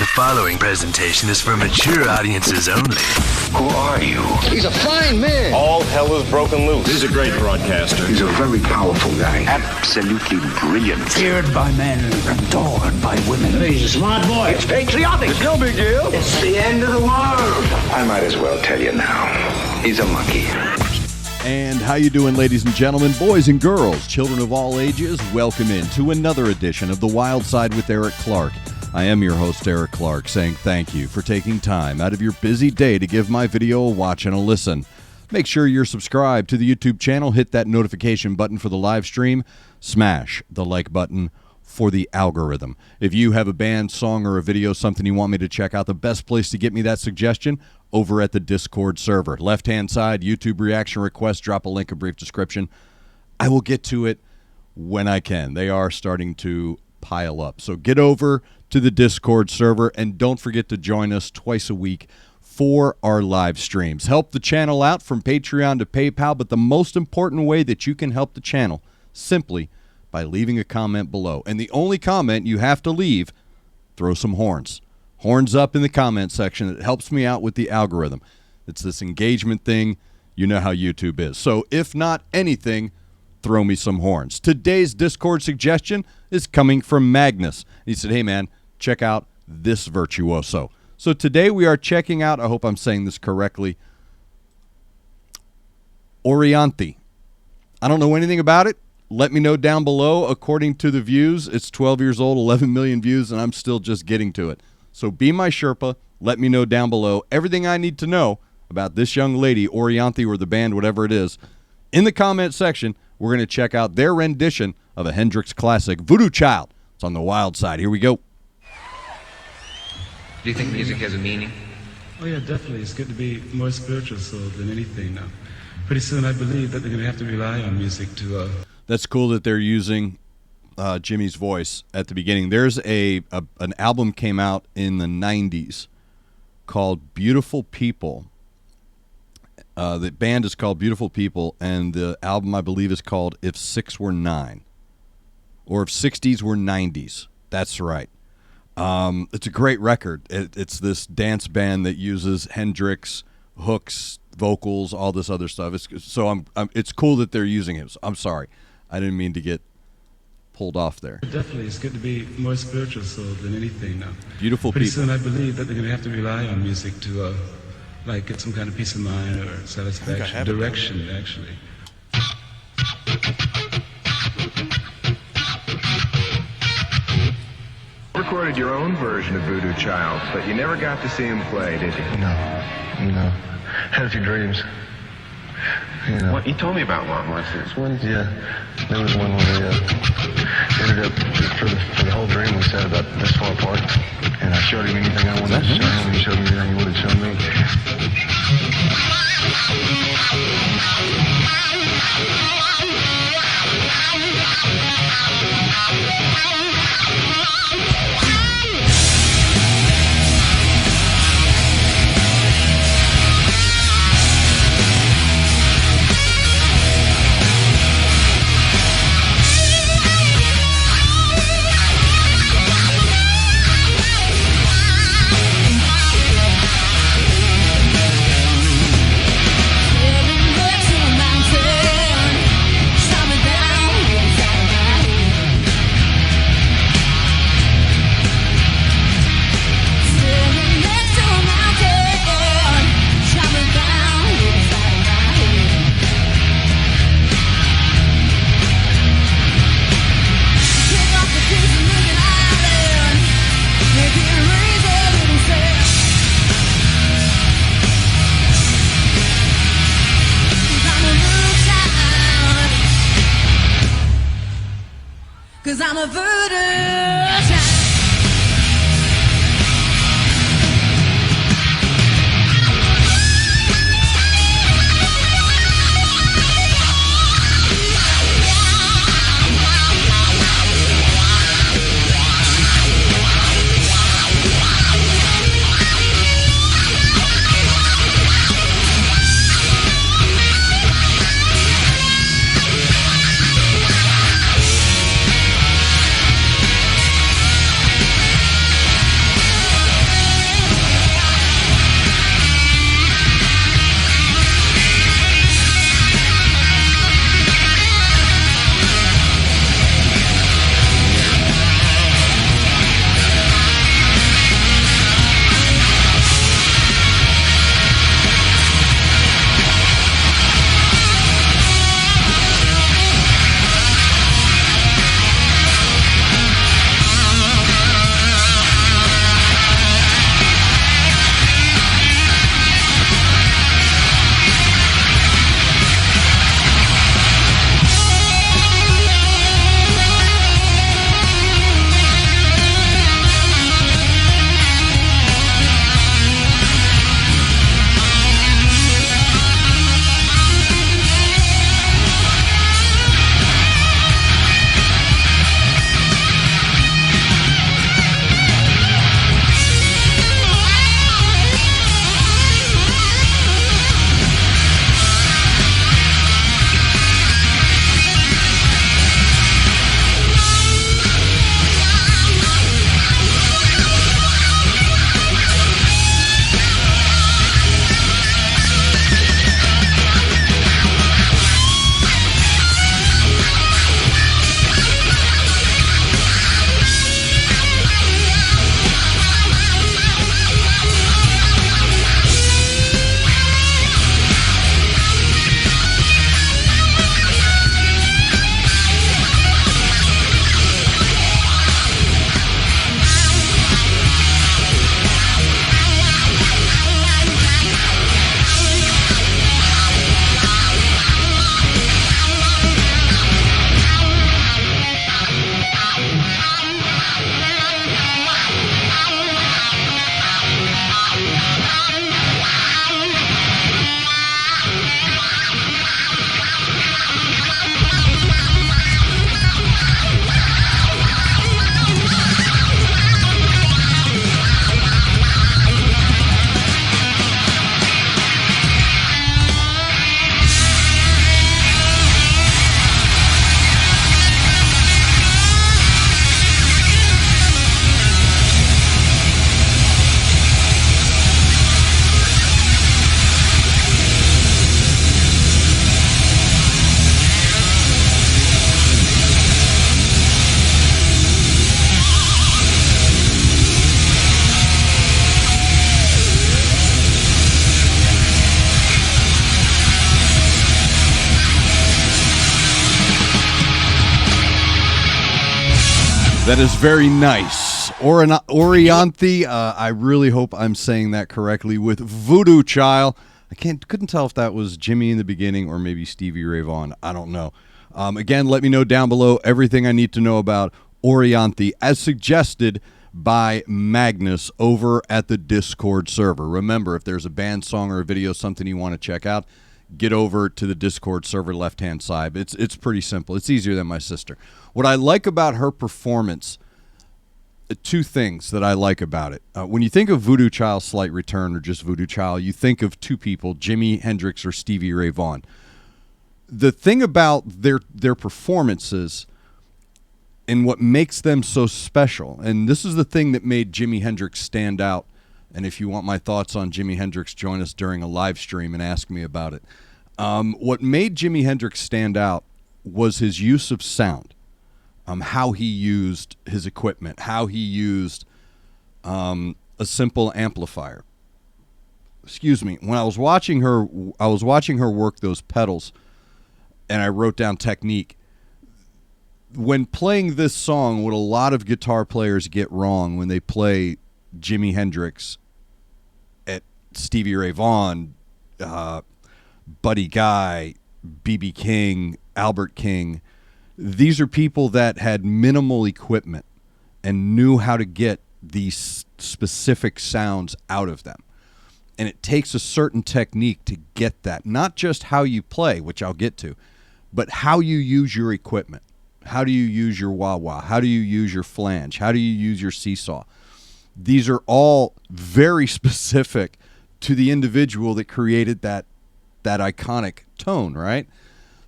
The following presentation is for mature audiences only. Who are you? He's a fine man. All hell is broken loose. He's a great broadcaster. He's a very powerful guy. Absolutely brilliant. Feared by men, adored by women. He's a smart boy. It's patriotic. It's no big deal. It's the end of the world. I might as well tell you now. He's a monkey. And how you doing, ladies and gentlemen, boys and girls, children of all ages? Welcome in to another edition of The Wyldeside with Eric Clark. I am your host, Eric Clark, saying thank you for taking time out of your busy day to give my video a watch and a listen. Make sure you're subscribed to the YouTube channel, hit that notification button for the live stream, smash the like button for the algorithm. If you have a band, song, or a video, something you want me to check out, the best place to get me that suggestion, over at the Discord server. Left-hand side, YouTube reaction request, drop a link, a brief description. I will get to it when I can. They are starting to pile up. So get over to the Discord server, and don't forget to join us twice a week for our live streams. Help the channel out from Patreon to PayPal, but the most important way that you can help the channel, simply by leaving a comment below. And the only comment you have to leave, throw some horns. Horns up in the comment section. It helps me out with the algorithm. It's this engagement thing. You know how YouTube is. So if not anything, throw me some horns. Today's Discord suggestion is coming from Magnus. He said, hey, man, check out this virtuoso. So today we are checking out, I hope I'm saying this correctly, Orianthi. I don't know anything about it. Let me know down below. According to the views, it's 12 years old, 11 million views, and I'm still just getting to it. So be my Sherpa. Let me know down below everything I need to know about this young lady, Orianthi, or the band, whatever it is. In the comment section, we're going to check out their rendition of a Hendrix classic, Voodoo Child. It's on the Wyldeside. Here we go. Do you think music has a meaning? Oh yeah, definitely. It's good to be more spiritual than anything now. Pretty soon I believe that they're going to have to rely on music to... That's cool that they're using Jimmy's voice at the beginning. There's an album came out in the 90s called Beautiful People. The band is called Beautiful People, and the album, I believe, is called If 6 Were 9. Or If 60s Were 90s. That's right. It's a great record. It's this dance band that uses Hendrix, hooks, vocals, all this other stuff. It's cool that they're using it. I'm sorry. I didn't mean to get pulled off there. Definitely. It's good to be more spiritual than anything now. Beautiful Pretty people. soon I believe that they're going to have to rely on music to get some kind of peace of mind or satisfaction, direction, actually. Recorded your own version of Voodoo Child, but you never got to see him play, did you? No. Had a few dreams. You know. What, you told me about one. What's this one? Yeah. There was one where they ended up, for the whole dream, we sat about this far apart, and I showed him anything I wanted to show him, and he showed me anything he wanted to show me. Cause I'm a voodoo child. That is very nice. Orianthi, I really hope I'm saying that correctly, with Voodoo Child. I couldn't tell if that was Jimmy in the beginning or maybe Stevie Ray Vaughan. I don't know. Again, let me know down below everything I need to know about Orianthi, as suggested by Magnus over at the Discord server. Remember, if there's a band song or a video, something you want to check out, get over to the Discord server left-hand side. It's pretty simple. It's easier than my sister. What I like about her performance, two things that I like about it. When you think of Voodoo Child Slight Return or just Voodoo Child, you think of two people, Jimi Hendrix or Stevie Ray Vaughan. The thing about their performances and what makes them so special, and this is the thing that made Jimi Hendrix stand out, and if you want my thoughts on Jimi Hendrix, join us during a live stream and ask me about it. What made Jimi Hendrix stand out was his use of sound, how he used his equipment, how he used a simple amplifier. Excuse me. When I was watching her work those pedals, and I wrote down technique. When playing this song, what a lot of guitar players get wrong when they play Jimi Hendrix at Stevie Ray Vaughan, Buddy Guy, B.B. King, Albert King, these are people that had minimal equipment and knew how to get these specific sounds out of them. And it takes a certain technique to get that. Not just how you play, which I'll get to, but how you use your equipment. How do you use your wah-wah? How do you use your flange? How do you use your seesaw? These are all very specific to the individual that created that iconic tone, right?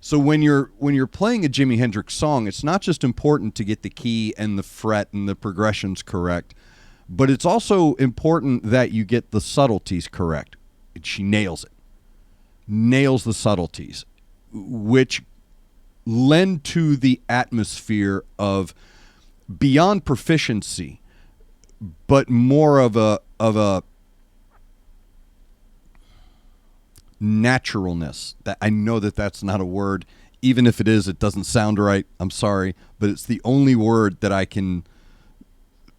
So when you're playing a Jimi Hendrix song, it's not just important to get the key and the fret and the progressions correct, but it's also important that you get the subtleties correct. She nails it. Nails the subtleties, which lend to the atmosphere of beyond proficiency, but more of a naturalness. That I know that's not a word. Even if it is, it doesn't sound right. I'm sorry, but it's the only word that I can,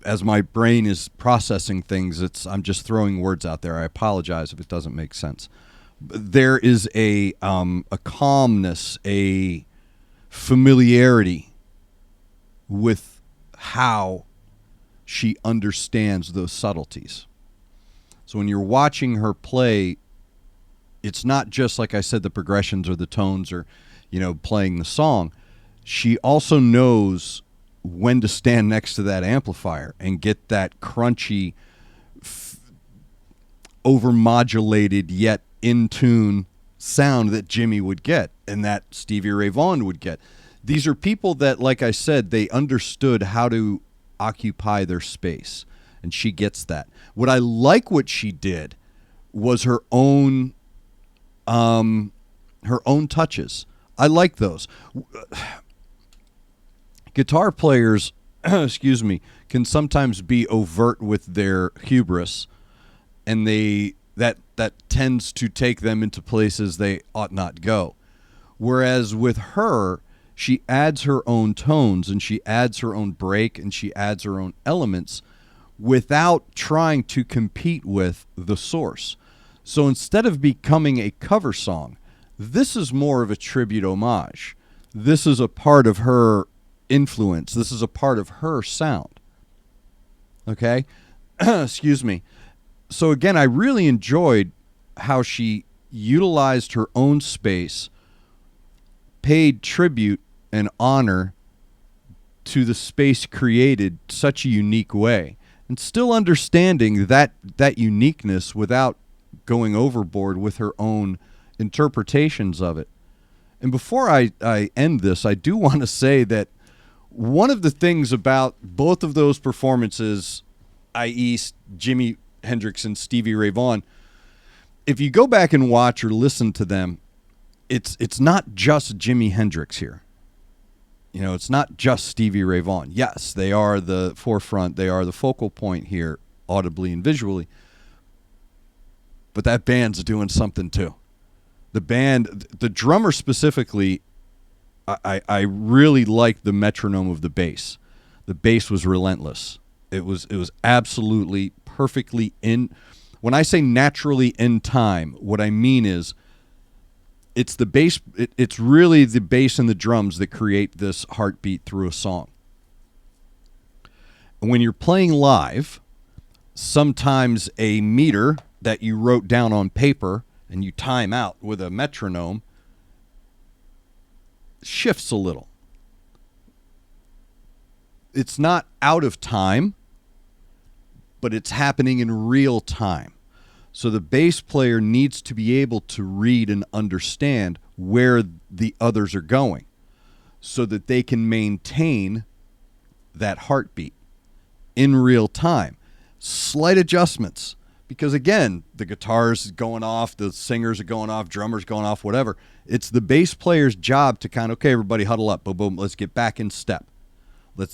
as my brain is processing things, I'm just throwing words out there. I apologize if it doesn't make sense. There is a calmness, a familiarity with how she understands those subtleties. So when you're watching her play, it's not just, like I said, the progressions or the tones or, playing the song. She also knows when to stand next to that amplifier and get that crunchy, over-modulated yet in tune sound that Jimmy would get and that Stevie Ray Vaughan would get. These are people that, like I said, they understood how to occupy their space, and she gets that. What I like what she did was her own touches. I like those. Guitar players, excuse me, can sometimes be overt with their hubris, and that tends to take them into places they ought not go. Whereas with her, she adds her own tones and she adds her own break and she adds her own elements without trying to compete with the source. So instead of becoming a cover song, this is more of a tribute homage. This is a part of her influence. This is a part of her sound. Okay? Excuse me. So again, I really enjoyed how she utilized her own space, paid tribute and honor to the space created such a unique way, and still understanding that uniqueness without going overboard with her own interpretations of it. And before I end this, I do want to say that one of the things about both of those performances, i.e. Jimi Hendrix and Stevie Ray Vaughan, if you go back and watch or listen to them, it's not just Jimi Hendrix here. It's not just Stevie Ray Vaughan. Yes, they are the forefront. They are the focal point here, audibly and visually. But that band's doing something too. The band, the drummer specifically, I really like the metronome of the bass. The bass was relentless. It was absolutely perfectly in. When I say naturally in time, what I mean is it's the bass. It's really the bass and the drums that create this heartbeat through a song. When you're playing live, sometimes a meter that you wrote down on paper and you time out with a metronome shifts a little. It's not out of time, but it's happening in real time. So the bass player needs to be able to read and understand where the others are going so that they can maintain that heartbeat in real time. Slight adjustments, because again, the guitar's going off, the singers are going off, drummers going off, whatever. It's the bass player's job to kind of, okay, everybody huddle up, boom, boom, let's get back in step.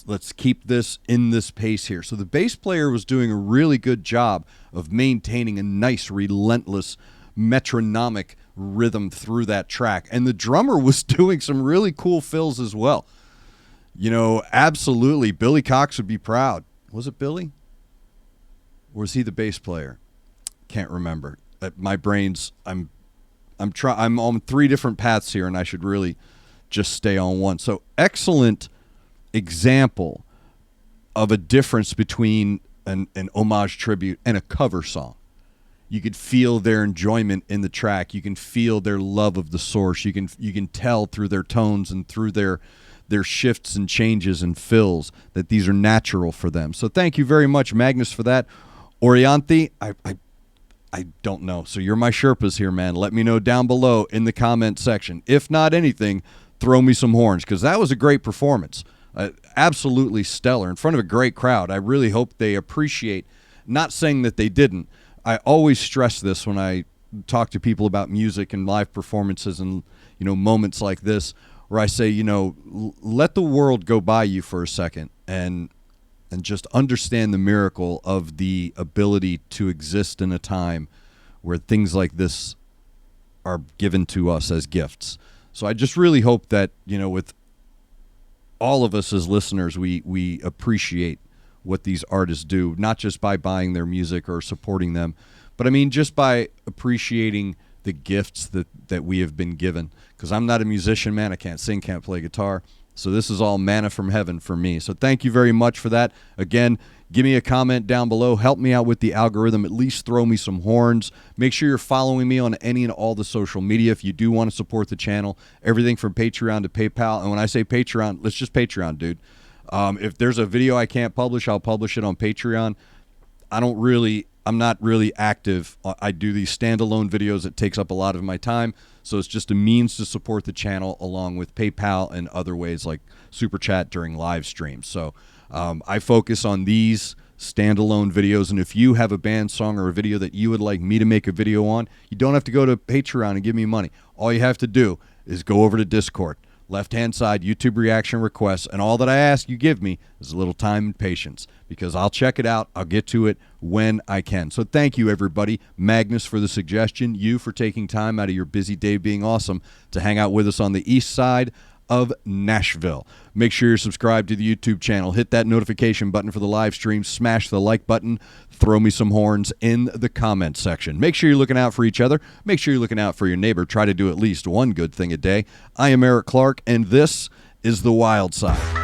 Let's keep this in this pace here. So the bass player was doing a really good job of maintaining a nice, relentless, metronomic rhythm through that track. And the drummer was doing some really cool fills as well. You know, absolutely, Billy Cox would be proud. Was it Billy? Or was he the bass player? Can't remember. My brain's I'm on three different paths here, and I should really just stay on one. So excellent example of a difference between an homage tribute and a cover song. You could feel their enjoyment in the track. You can feel their love of the source. You can tell through their tones and through their shifts and changes and fills that these are natural for them. So thank you very much, Magnus, for that. Orianthi, I don't know. So you're my Sherpas here, man. Let me know down below in the comment section. If not anything, throw me some horns, because that was a great performance. Absolutely stellar in front of a great crowd. I really hope they appreciate, not saying that they didn't. I always stress this when I talk to people about music and live performances and, you know, moments like this, where I say, you know, let the world go by you for a second and just understand the miracle of the ability to exist in a time where things like this are given to us as gifts. So I just really hope that, you know, with all of us as listeners, we appreciate what these artists do, not just by buying their music or supporting them, but I mean just by appreciating the gifts that we have been given. Because I'm not a musician, man. I can't sing, can't play guitar. So this is all manna from heaven for me. So thank you very much for that. Again, give me a comment down below. Help me out with the algorithm. At least throw me some horns. Make sure you're following me on any and all the social media if you do want to support the channel. Everything from Patreon to PayPal. And when I say Patreon, let's just Patreon, dude. If there's a video I can't publish, I'll publish it on Patreon. I'm not really active. I do these standalone videos. It takes up a lot of my time. So it's just a means to support the channel along with PayPal and other ways like Super Chat during live streams. So I focus on these standalone videos. And if you have a band song or a video that you would like me to make a video on, you don't have to go to Patreon and give me money. All you have to do is go over to Discord. Left-hand side, YouTube reaction requests, and all that I ask you give me is a little time and patience, because I'll check it out. I'll get to it when I can. So thank you, everybody. Magnus for the suggestion, you for taking time out of your busy day being awesome to hang out with us on the east side of Nashville. Make sure you're subscribed to the YouTube channel. Hit that notification button for the live stream. Smash the like button. Throw me some horns in the comment section. Make sure you're looking out for each other. Make sure you're looking out for your neighbor. Try to do at least one good thing a day. I am Eric Clark, and this is The Wild Side.